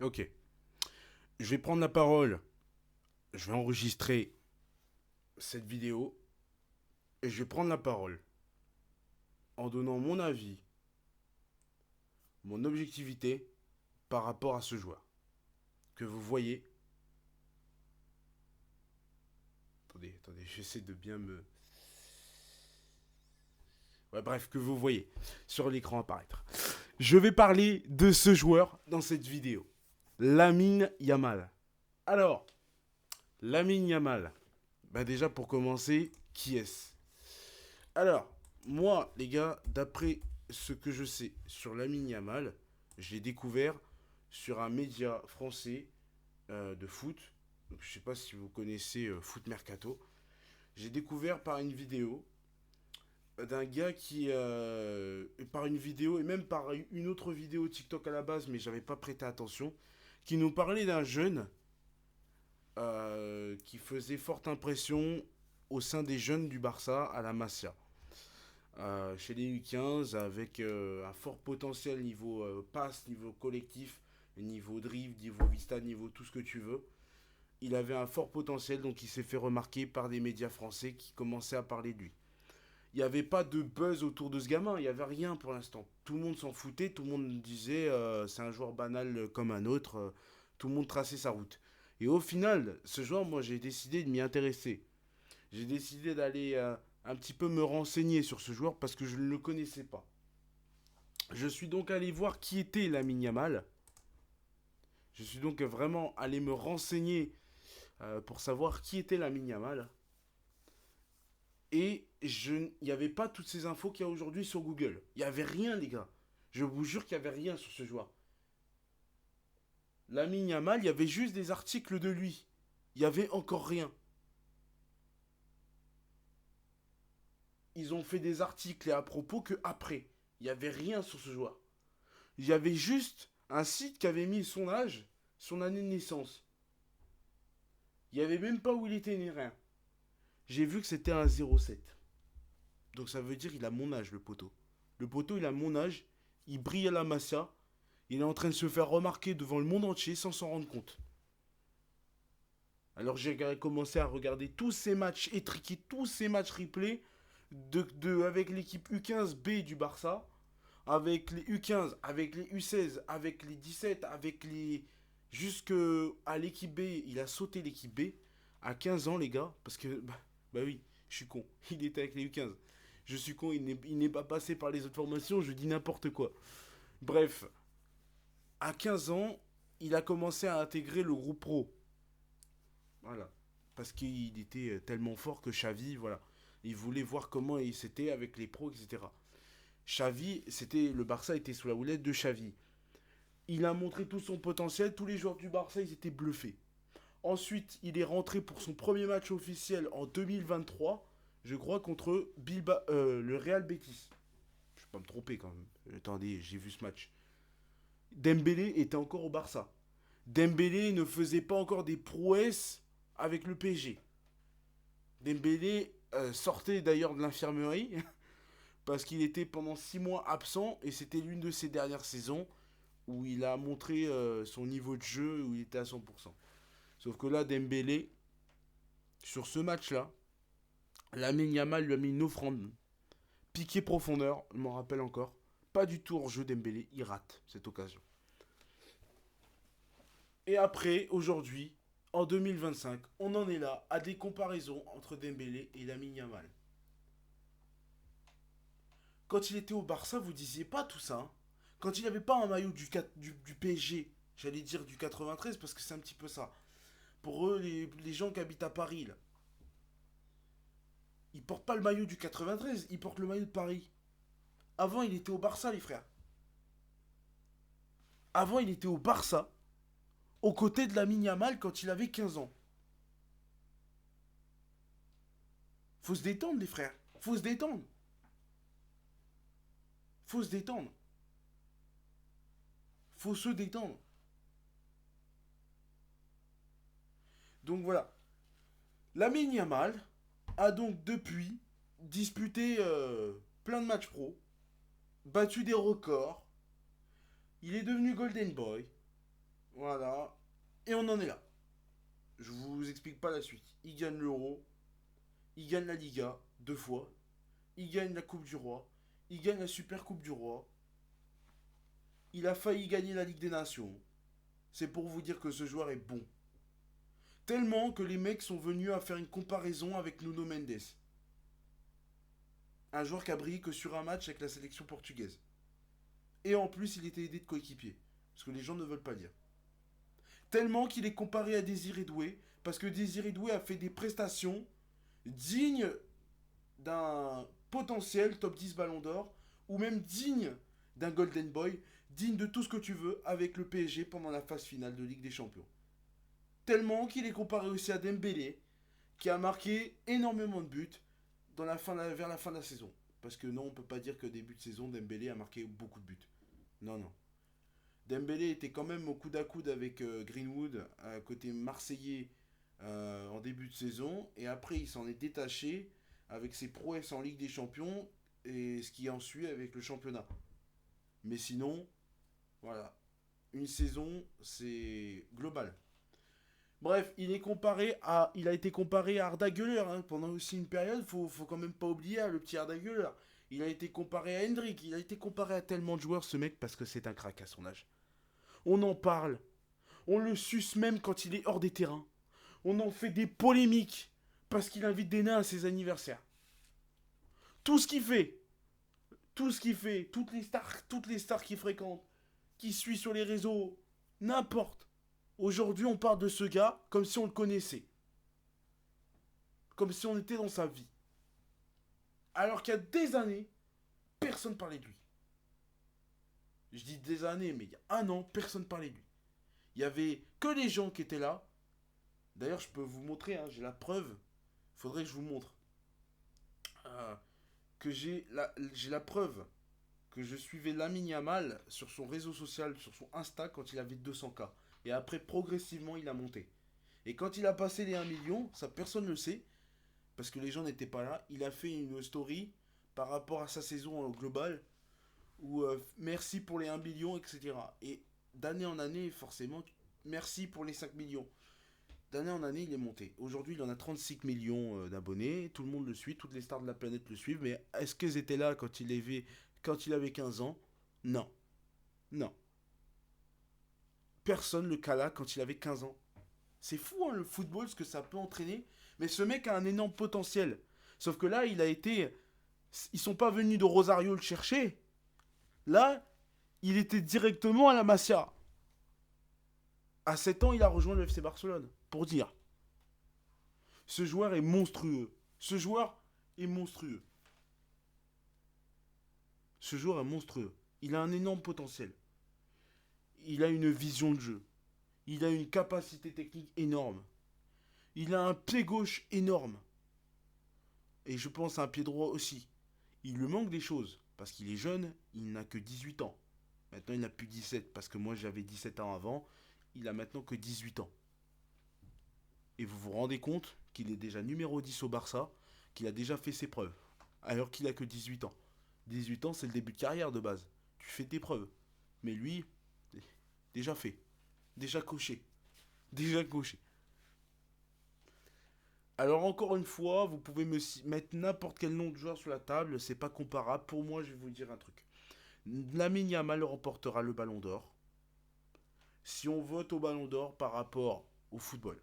Ok. Je vais prendre la parole. Je vais enregistrer cette vidéo. Et je vais prendre la parole en donnant mon avis, mon objectivité par rapport à ce joueur. Que vous voyez. Attendez, j'essaie de bien me. Ouais, bref, que vous voyez sur l'écran apparaître. Je vais parler de ce joueur dans cette vidéo. Lamine Yamal. Alors, Lamine Yamal. Bah déjà pour commencer, qui est-ce? Alors, moi, les gars, d'après ce que je sais sur Lamine Yamal, j'ai découvert sur un média français de foot. Donc, je sais pas si vous connaissez Foot Mercato. J'ai découvert par une vidéo d'un gars qui, par une vidéo et même par une autre vidéo TikTok à la base, mais j'avais pas prêté attention, qui nous parlait d'un jeune qui faisait forte impression au sein des jeunes du Barça à la Masia. Chez les U15 avec un fort potentiel niveau passe, niveau collectif, niveau drive, niveau vista, niveau tout ce que tu veux. Il avait un fort potentiel, donc il s'est fait remarquer par des médias français qui commençaient à parler de lui. Il n'y avait pas de buzz autour de ce gamin, il n'y avait rien pour l'instant. Tout le monde s'en foutait, tout le monde disait c'est un joueur banal comme un autre, tout le monde traçait sa route. Et au final, ce joueur, moi j'ai décidé de m'y intéresser. J'ai décidé d'aller un petit peu me renseigner sur ce joueur parce que je ne le connaissais pas. Je suis donc allé voir qui était Lamine Yamal. Je suis donc vraiment allé me renseigner pour savoir qui était Lamine Yamal. Et il n'y avait pas toutes ces infos qu'il y a aujourd'hui sur Google. Il n'y avait rien, les gars. Je vous jure qu'il n'y avait rien sur ce joueur. Lamine Yamal, il y avait juste des articles de lui. Il n'y avait encore rien. Ils ont fait des articles et à propos que après. Il n'y avait rien sur ce joueur. Il y avait juste un site qui avait mis son âge, son année de naissance. Il n'y avait même pas où il était né, rien. J'ai vu que c'était un 07. Donc ça veut dire qu'il a mon âge, le poteau. Le poteau, il a mon âge. Il brille à la Masia. Il est en train de se faire remarquer devant le monde entier sans s'en rendre compte. Alors j'ai commencé à regarder tous ces matchs étriqués, tous ces matchs replay avec l'équipe U15B du Barça, avec les U15, avec les U16, avec les 17, avec les. Jusque à l'équipe B, il a sauté l'équipe B à 15 ans, les gars, parce que. Bah oui, je suis con. Il était avec les U15. Je suis con, il n'est pas passé par les autres formations, je dis n'importe quoi. Bref, à 15 ans, il a commencé à intégrer le groupe pro. Voilà. Parce qu'il était tellement fort que Xavi, voilà. Il voulait voir comment il s'était avec les pros, etc. Xavi, le Barça était sous la houlette de Xavi. Il a montré tout son potentiel, tous les joueurs du Barça, ils étaient bluffés. Ensuite, il est rentré pour son premier match officiel en 2023, je crois, contre le Real Betis. Je ne vais pas me tromper quand même. Attendez, j'ai vu ce match. Dembélé était encore au Barça. Dembélé ne faisait pas encore des prouesses avec le PSG. Dembélé sortait d'ailleurs de l'infirmerie parce qu'il était pendant 6 mois absent et c'était l'une de ses dernières saisons où il a montré son niveau de jeu où il était à 100%. Sauf que là, Dembélé, sur ce match-là, Lamine Yamal lui a mis une offrande. Piqué profondeur, je m'en rappelle encore. Pas du tout hors jeu Dembélé, il rate cette occasion. Et après, aujourd'hui, en 2025, on en est là à des comparaisons entre Dembélé et Lamine Yamal. Quand il était au Barça, vous disiez pas tout ça, hein. Quand il n'avait pas un maillot du PSG, j'allais dire du 93 parce que c'est un petit peu ça. Pour eux, les gens qui habitent à Paris, là, ils portent pas le maillot du 93, ils portent le maillot de Paris. Avant, il était au Barça, les frères. Avant, il était au Barça, aux côtés de Lamine Yamal quand il avait 15 ans. Faut se détendre, les frères. Faut se détendre. Faut se détendre. Faut se détendre. Donc voilà. Lamine Yamal a donc depuis disputé plein de matchs pro, battu des records. Il est devenu Golden Boy. Voilà. Et on en est là. Je vous explique pas la suite. Il gagne l'Euro, il gagne la Liga 2 fois, il gagne la Coupe du Roi, il gagne la Super Coupe du Roi, il a failli gagner la Ligue des Nations. C'est pour vous dire que ce joueur est bon. Tellement que les mecs sont venus à faire une comparaison avec Nuno Mendes. Un joueur qui a brillé que sur un match avec la sélection portugaise. Et en plus, il était aidé de coéquipiers. Ce que les gens ne veulent pas dire. Tellement qu'il est comparé à Désiré Doué, parce que Désiré Doué a fait des prestations dignes d'un potentiel top 10 ballon d'or, ou même digne d'un Golden Boy, digne de tout ce que tu veux avec le PSG pendant la phase finale de Ligue des Champions. Tellement qu'il est comparé aussi à Dembélé, qui a marqué énormément de buts vers la fin de la saison. Parce que non, on peut pas dire que début de saison, Dembélé a marqué beaucoup de buts. Non, non. Dembélé était quand même au coude à coude avec Greenwood, à côté marseillais, en début de saison. Et après, il s'en est détaché avec ses prouesses en Ligue des Champions et ce qui en suit avec le championnat. Mais sinon, voilà. Une saison, c'est global. Bref, il a été comparé à Arda Güler pendant aussi une période. Faut quand même pas oublier le petit Arda Güler. Il a été comparé à Hendrik. Il a été comparé à tellement de joueurs, ce mec, parce que c'est un crack à son âge. On en parle. On le suce même quand il est hors des terrains. On en fait des polémiques parce qu'il invite des nains à ses anniversaires. Tout ce qu'il fait, toutes les stars qu'il fréquente, qui suit sur les réseaux, n'importe. Aujourd'hui, on parle de ce gars comme si on le connaissait, comme si on était dans sa vie. Alors qu'il y a des années, personne ne parlait de lui. Je dis des années, mais il y a un an, personne ne parlait de lui. Il y avait que les gens qui étaient là. D'ailleurs, je peux vous montrer, j'ai la preuve. Il faudrait que je vous montre. Euh, que j'ai la preuve que je suivais Lamine Yamal sur son réseau social, sur son Insta, quand il avait 200K. Et après, progressivement, il a monté. Et quand il a passé les 1 million, ça personne ne le sait, parce que les gens n'étaient pas là, il a fait une story par rapport à sa saison globale, où merci pour les 1 million, etc. Et d'année en année, forcément, merci pour les 5 millions. D'année en année, il est monté. Aujourd'hui, il en a 36 millions d'abonnés. Tout le monde le suit, toutes les stars de la planète le suivent. Mais est-ce qu'ils étaient là quand il avait 15 ans? Non. Non. Personne le cala quand il avait 15 ans. C'est fou, le football, ce que ça peut entraîner. Mais ce mec a un énorme potentiel. Sauf que là, il a été. Ils sont pas venus de Rosario le chercher. Là, il était directement à la Masia. À 7 ans, il a rejoint le FC Barcelone. Pour dire. Ce joueur est monstrueux. Ce joueur est monstrueux. Ce joueur est monstrueux. Il a un énorme potentiel. Il a une vision de jeu. Il a une capacité technique énorme. Il a un pied gauche énorme. Et je pense à un pied droit aussi. Il lui manque des choses. Parce qu'il est jeune, il n'a que 18 ans. Maintenant, il n'a plus 17. Parce que moi, j'avais 17 ans avant. Il a maintenant que 18 ans. Et vous vous rendez compte qu'il est déjà numéro 10 au Barça, qu'il a déjà fait ses preuves. Alors qu'il a que 18 ans. 18 ans, c'est le début de carrière de base. Tu fais tes preuves. Mais lui, déjà fait. Déjà coché. Déjà coché. Alors encore une fois, vous pouvez mettre n'importe quel nom de joueur sur la table, c'est pas comparable. Pour moi, je vais vous dire un truc. Lamine Yamal remportera le Ballon d'Or. Si on vote au Ballon d'Or par rapport au football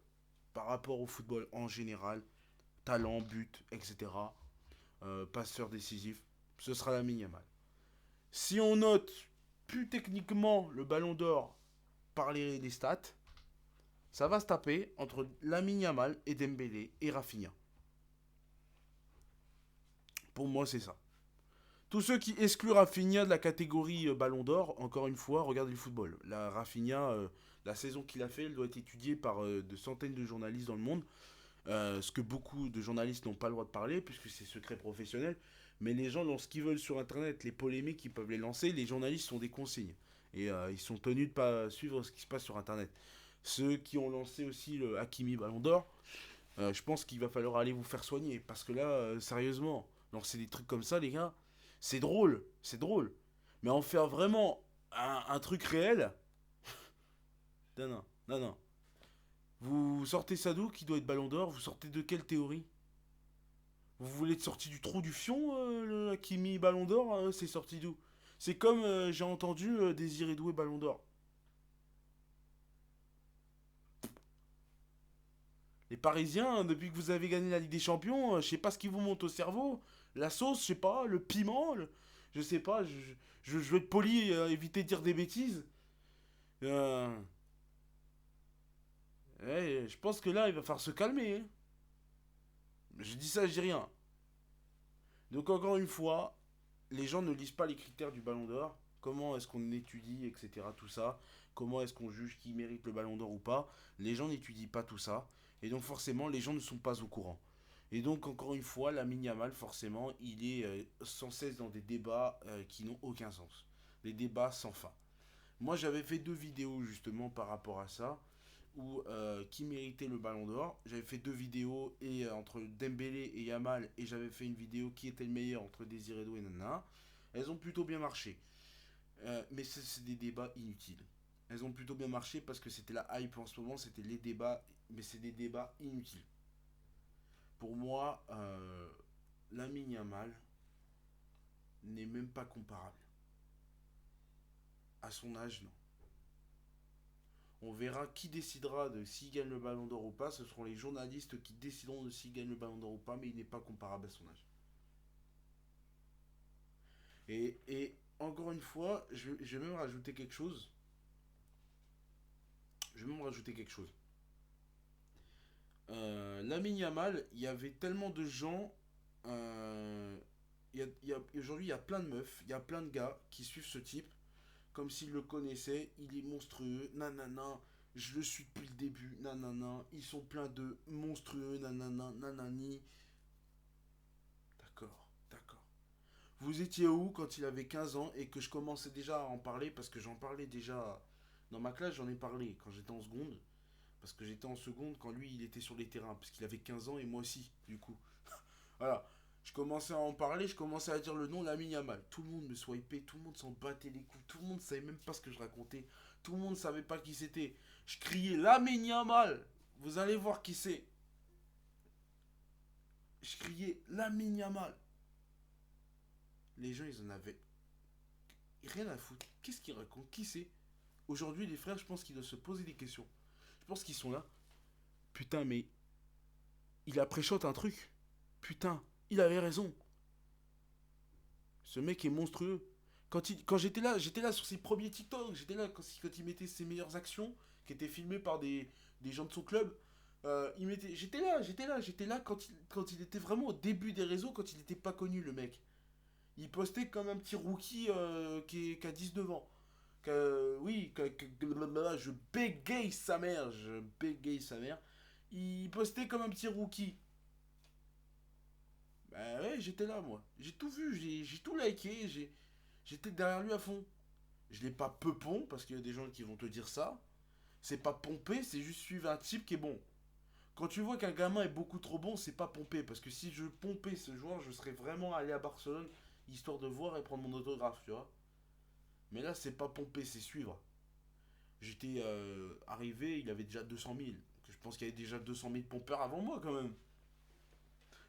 en général, talent, but, etc., passeur décisif, ce sera Lamine Yamal. Si on note plus techniquement le Ballon d'Or par les stats, ça va se taper entre Lamine Yamal et Dembélé et Rafinha. Pour moi, c'est ça. Tous ceux qui excluent Rafinha de la catégorie Ballon d'Or, encore une fois, regardez le football. La Rafinha, la saison qu'il a fait, elle doit être étudiée par de centaines de journalistes dans le monde. Ce que beaucoup de journalistes n'ont pas le droit de parler, puisque c'est secret professionnel. Mais les gens lancent ce qu'ils veulent sur Internet, les polémiques, ils peuvent les lancer. Les journalistes sont des consignes. Et ils sont tenus de pas suivre ce qui se passe sur Internet. Ceux qui ont lancé aussi le Hakimi Ballon d'Or, je pense qu'il va falloir aller vous faire soigner. Parce que là, sérieusement, lancer des trucs comme ça, les gars, c'est drôle. C'est drôle. Mais en faire vraiment un truc réel, Non, non, non, non. Vous sortez Sadou qui doit être Ballon d'Or, vous sortez de quelle théorie? Vous voulez être sorti du trou du fion, le Hakimi Ballon d'Or, c'est sorti d'où? C'est comme j'ai entendu Désiré Doué Ballon d'Or. Les Parisiens, depuis que vous avez gagné la Ligue des Champions, je sais pas ce qui vous monte au cerveau. La sauce, je sais pas, le piment, je sais pas, je veux être poli, éviter de dire des bêtises. Euh, ouais, je pense que là, il va falloir se calmer, hein. Je dis ça, je dis rien. Donc encore une fois, les gens ne lisent pas les critères du Ballon d'Or. Comment est-ce qu'on étudie, etc. Tout ça. Comment est-ce qu'on juge qui mérite le Ballon d'Or ou pas. Les gens n'étudient pas tout ça. Et donc forcément, les gens ne sont pas au courant. Et donc encore une fois, Lamine Yamal, forcément, il est sans cesse dans des débats qui n'ont aucun sens. Des débats sans fin. Moi, j'avais fait 2 vidéos justement par rapport à ça, où qui méritait le Ballon d'Or. J'avais fait 2 vidéos et entre Dembélé et Yamal, et j'avais fait une vidéo qui était le meilleur entre Désiré Doué et Nana. Elles ont plutôt bien marché. Mais c'est des débats inutiles. Elles ont plutôt bien marché parce que c'était la hype en ce moment, c'était les débats, mais c'est des débats inutiles. Pour moi, Lamine Yamal n'est même pas comparable. À son âge, non. On verra qui décidera de s'il gagne le ballon d'or ou pas. Ce seront les journalistes qui décideront de s'il gagne le ballon d'or ou pas, mais il n'est pas comparable à son âge. Et encore une fois, je vais même rajouter quelque chose. Je vais même rajouter quelque chose. Lamine Yamal, il y avait tellement de gens. Aujourd'hui, il y a plein de meufs, il y a plein de gars qui suivent ce type comme s'ils le connaissaient. Il est monstrueux, nanana. Je le suis depuis le début, nanana. Ils sont pleins de monstrueux, nanana, nanani. D'accord, d'accord. Vous étiez où quand il avait 15 ans et que je commençais déjà à en parler parce que j'en parlais déjà dans ma classe, j'en ai parlé quand j'étais en seconde. Parce que j'étais en seconde quand lui il était sur les terrains. Parce qu'il avait 15 ans et moi aussi, du coup. Voilà. Je commençais à en parler, je commençais à dire le nom Lamine Yamal. Tout le monde me swipait, tout le monde s'en battait les couilles, tout le monde savait même pas ce que je racontais. Tout le monde savait pas qui c'était. Je criais Lamine Yamal. Vous allez voir qui c'est. Je criais Lamine Yamal. Les gens, ils en avaient rien à foutre. Qu'est-ce qu'ils racontent? Qui c'est? Aujourd'hui, les frères, je pense qu'ils doivent se poser des questions. Je pense qu'ils sont là. Putain, mais il a pré-shot un truc. Putain, il avait raison. Ce mec est monstrueux. Quand j'étais là sur ses premiers TikTok, j'étais là quand il mettait ses meilleures actions, qui étaient filmées par des gens de son club. J'étais là quand il était vraiment au début des réseaux, quand il n'était pas connu, le mec. Il postait comme un petit rookie qui a 19 ans. Je bégaye sa mère, je bégaye sa mère. Il postait comme un petit rookie. Bah ouais, j'étais là, moi. J'ai tout vu, j'ai tout liké, j'étais derrière lui à fond. Je l'ai pas peupon, parce qu'il y a des gens qui vont te dire ça. C'est pas pompé, c'est juste suivre un type qui est bon. Quand tu vois qu'un gamin est beaucoup trop bon, c'est pas pompé. Parce que si je pompais ce joueur, je serais vraiment allé à Barcelone, histoire de voir et prendre mon autographe, tu vois. Mais là, c'est pas pompé, c'est suivre. J'étais arrivé, il avait déjà 200 000. Je pense qu'il y avait déjà 200 000 pompeurs avant moi, quand même.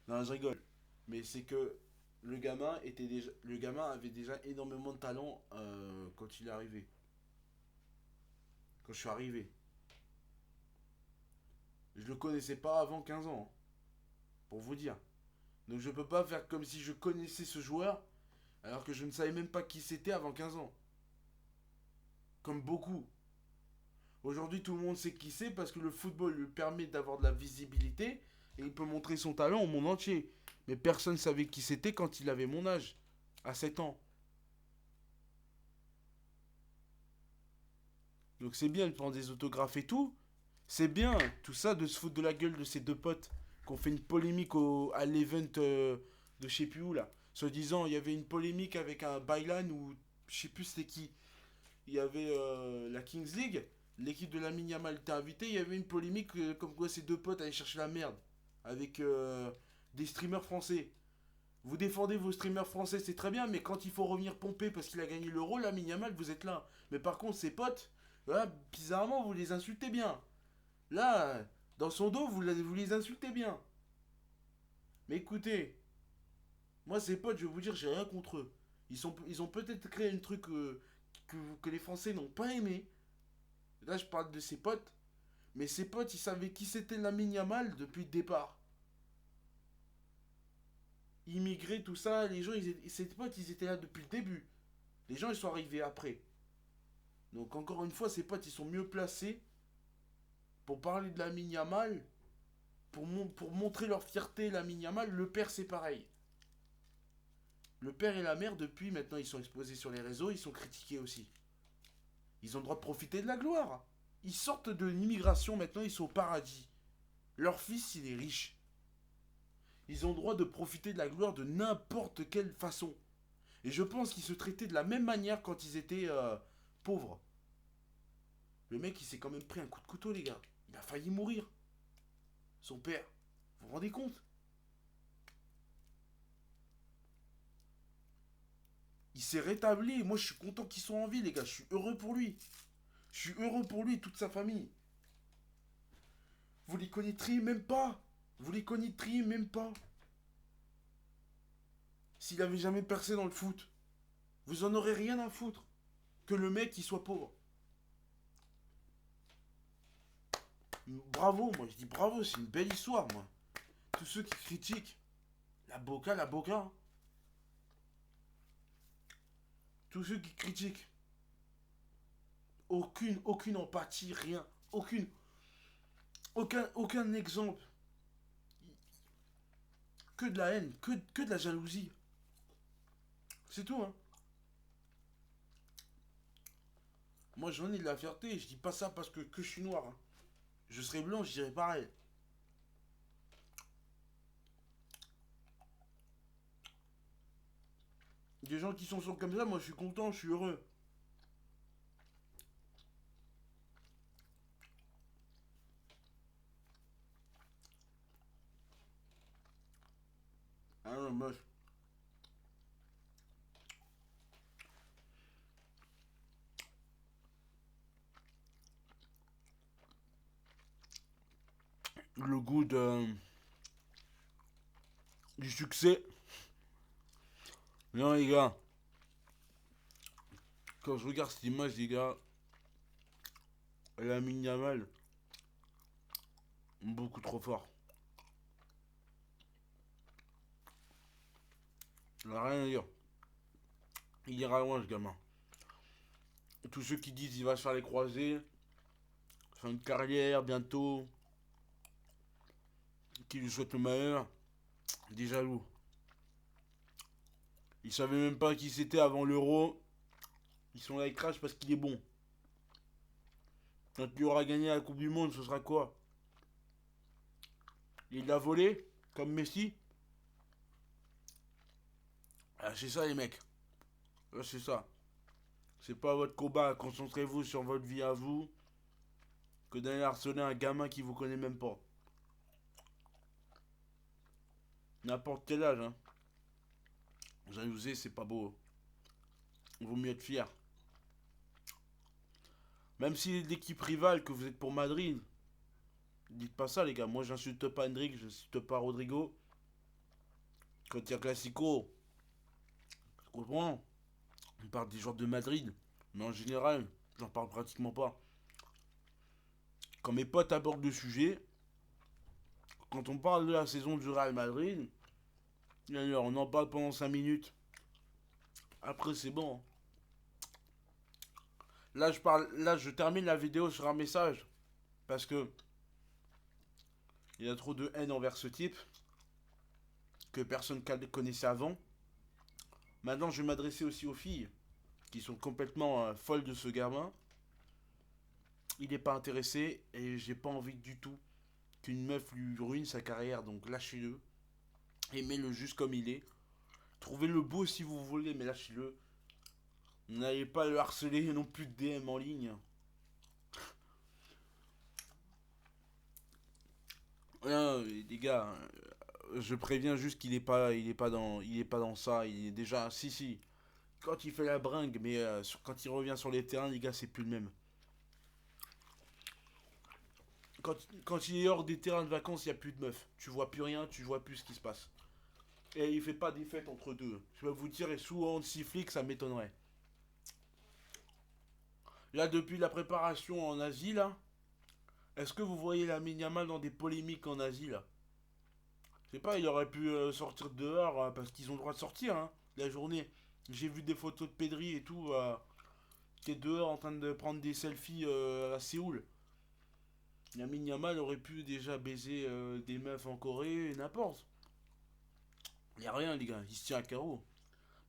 Non, je rigole. Mais c'est que le gamin avait déjà énormément de talent quand il est arrivé. Quand je suis arrivé. Je le connaissais pas avant 15 ans, hein, pour vous dire. Donc je peux pas faire comme si je connaissais ce joueur alors que je ne savais même pas qui c'était avant 15 ans. Comme beaucoup. Aujourd'hui, tout le monde sait qui c'est parce que le football lui permet d'avoir de la visibilité et il peut montrer son talent au monde entier. Mais personne ne savait qui c'était quand il avait mon âge, à 7 ans. Donc c'est bien de prendre des autographes et tout. C'est bien tout ça de se foutre de la gueule de ces deux potes qu'on fait une polémique à l'event de je sais plus où là. Se disant, il y avait une polémique avec un Bailan ou je sais plus c'était qui. Il y avait la Kings League, l'équipe de la Yamal était invitée, il y avait une polémique comme quoi ces deux potes allaient chercher la merde avec des streamers français. Vous défendez vos streamers français, c'est très bien, mais quand il faut revenir pomper parce qu'il a gagné l'euro, la Yamal, vous êtes là. Mais par contre, ses potes, Là, bizarrement, vous les insultez bien. Là, dans son dos, vous les insultez bien. Mais écoutez, moi, ces potes, je vais vous dire, j'ai rien contre eux. Ils ont peut-être créé un truc que les Français n'ont pas aimé. Là, je parle de ses potes. Mais ses potes, ils savaient qui c'était Lamine Yamal depuis le départ. Immigré, tout ça, les gens, ses potes, ils étaient là depuis le début. Les gens, ils sont arrivés après. Donc, encore une fois, ses potes, ils sont mieux placés pour parler de Lamine Yamal, pour montrer leur fierté. Lamine Yamal, le père, c'est pareil. Le père et la mère, depuis, maintenant, ils sont exposés sur les réseaux, ils sont critiqués aussi. Ils ont le droit de profiter de la gloire. Ils sortent de l'immigration, maintenant, ils sont au paradis. Leur fils, il est riche. Ils ont le droit de profiter de la gloire de n'importe quelle façon. Et je pense qu'ils se traitaient de la même manière quand ils étaient pauvres. Le mec, il s'est quand même pris un coup de couteau, les gars. Il a failli mourir. Son père. Vous vous rendez compte? Il s'est rétabli. Moi, je suis content qu'ils soient en vie, les gars. Je suis heureux pour lui. Je suis heureux pour lui et toute sa famille. Vous les connaîtriez même pas. Vous les connaîtriez même pas. S'il avait jamais percé dans le foot. Vous en aurez rien à foutre. Que le mec, il soit pauvre. Bravo, moi je dis bravo, c'est une belle histoire, moi. Tous ceux qui critiquent, la boca, la boca. Tous ceux qui critiquent, aucune empathie, rien. Aucun exemple. Que de la haine, que de la jalousie. C'est tout, hein. Moi j'en ai de la fierté, je dis pas ça parce que je suis noir. Hein. Je serais blanc, je dirais pareil. Des gens qui sont comme ça, moi je suis content, je suis heureux. Ah non, moi, le goût du succès. Non les gars, quand je regarde cette image, les gars, Lamine Yamal, beaucoup trop fort. Il a rien à dire. Il ira loin, ce gamin. Tous ceux qui disent il va se faire les croisés, fin de carrière bientôt, qui lui souhaitent le meilleur, des jaloux. Ils savaient même pas qui c'était avant l'Euro. Ils sont là, ils crachent parce qu'il est bon. Quand il aura gagné la Coupe du Monde, ce sera quoi? Il l'a volé, comme Messi. Ah, c'est ça, les mecs. Ah, c'est ça. C'est pas votre combat. Concentrez-vous sur votre vie à vous. Que d'aller harceler un gamin qui vous connaît même pas. N'importe quel âge, hein. Jalouser, c'est pas beau. Il vaut mieux être fier. Même si l'équipe rivale, que vous êtes pour Madrid, dites pas ça, les gars. Moi, j'insulte pas Hendrik, j'insulte pas Rodrigo. Quand il y a Classico, je comprends. On parle des joueurs de Madrid. Mais en général, j'en parle pratiquement pas. Quand mes potes abordent le sujet, quand on parle de la saison du Real Madrid, alors on en parle pendant 5 minutes. Après, c'est bon. Là, je termine la vidéo sur un message. Parce que il y a trop de haine envers ce type que personne ne connaissait avant. Maintenant, je vais m'adresser aussi aux filles qui sont complètement folles de ce gamin. Il n'est pas intéressé et j'ai pas envie du tout qu'une meuf lui ruine sa carrière. Donc lâchez-le. Aimez-le juste comme il est. Trouvez-le beau si vous voulez, mais lâchez-le. N'allez pas le harceler non plus de DM en ligne. Non, les gars, je préviens juste il est pas dans ça. Il est déjà, si, quand il fait la bringue, mais quand il revient sur les terrains, les gars, c'est plus le même. Quand il est hors des terrains de vacances, il n'y a plus de meufs. Tu vois plus rien, tu vois plus ce qui se passe. Et il fait pas des fêtes entre deux. Je vais vous dire, et souvent de siffler que ça m'étonnerait. Là, depuis la préparation en Asie, là, est-ce que vous voyez la Yamal dans des polémiques en Asie, là? Je sais pas, il aurait pu sortir dehors parce qu'ils ont le droit de sortir, hein, la journée. J'ai vu des photos de Pedri et tout, qui est dehors en train de prendre des selfies à Séoul. Lamine Yamal aurait pu déjà baiser des meufs en Corée, n'importe. Y a rien, les gars, il se tient à carreau.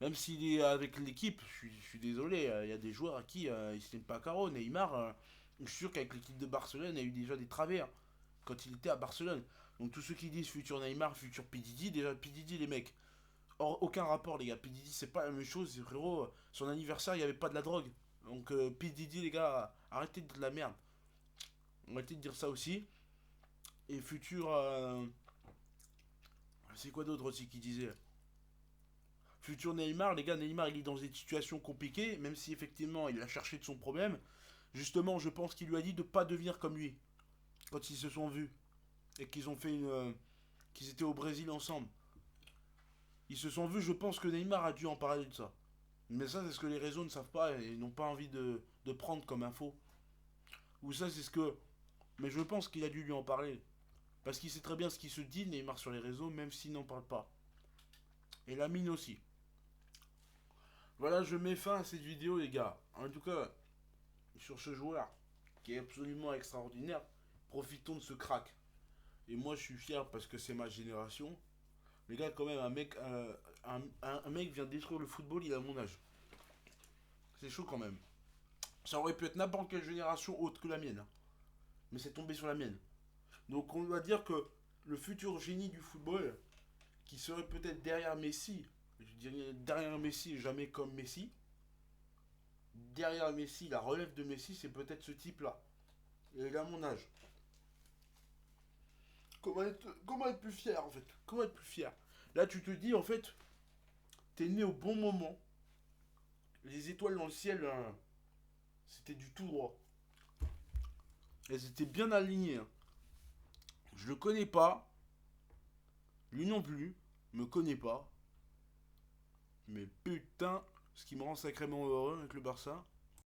Même s'il est avec l'équipe, je suis désolé, il y a des joueurs à qui ils se tiennent pas à carreau. Neymar, je suis sûr qu'avec l'équipe de Barcelone, il y a eu déjà des travers quand il était à Barcelone. Donc tous ceux qui disent futur Neymar, futur P. déjà P. les mecs. Or, aucun rapport, les gars. P. C'est pas la même chose, frérot. Son anniversaire, il n'y avait pas de la drogue. Donc P. les gars, arrêtez de la merde. Arrêtez de dire ça aussi. Et futur. C'est quoi d'autre aussi qui disait? Futur Neymar, les gars, Neymar il est dans des situations compliquées, même si effectivement il a cherché de son problème. Justement, je pense qu'il lui a dit de pas devenir comme lui quand ils se sont vus et qu'ils ont fait qu'ils étaient au Brésil ensemble. Ils se sont vus, je pense que Neymar a dû en parler de ça. Mais ça, c'est ce que les réseaux ne savent pas et n'ont pas envie de prendre comme info. Ou ça, c'est ce que. Mais je pense qu'il a dû lui en parler. Parce qu'il sait très bien ce qui se dit, Neymar, sur les réseaux, même s'il n'en parle pas. Et la mine aussi. Voilà, je mets fin à cette vidéo, les gars. En tout cas, sur ce joueur qui est absolument extraordinaire, profitons de ce crack. Et moi, je suis fier parce que c'est ma génération. Les gars, quand même, un mec vient détruire le football, il a mon âge. C'est chaud quand même. Ça aurait pu être n'importe quelle génération autre que la mienne, hein. Mais c'est tombé sur la mienne. Donc on va dire que le futur génie du football, qui serait peut-être derrière Messi, je dirais derrière Messi, jamais comme Messi, derrière Messi, la relève de Messi, c'est peut-être ce type-là. Et il a mon âge. Comment être plus fier en fait? Comment être plus fier? Là, tu te dis en fait, t'es né au bon moment. Les étoiles dans le ciel, hein, c'était du tout droit. Elles étaient bien alignées, hein. Je le connais pas, lui non plus, me connaît pas. Mais putain, ce qui me rend sacrément heureux avec le Barça,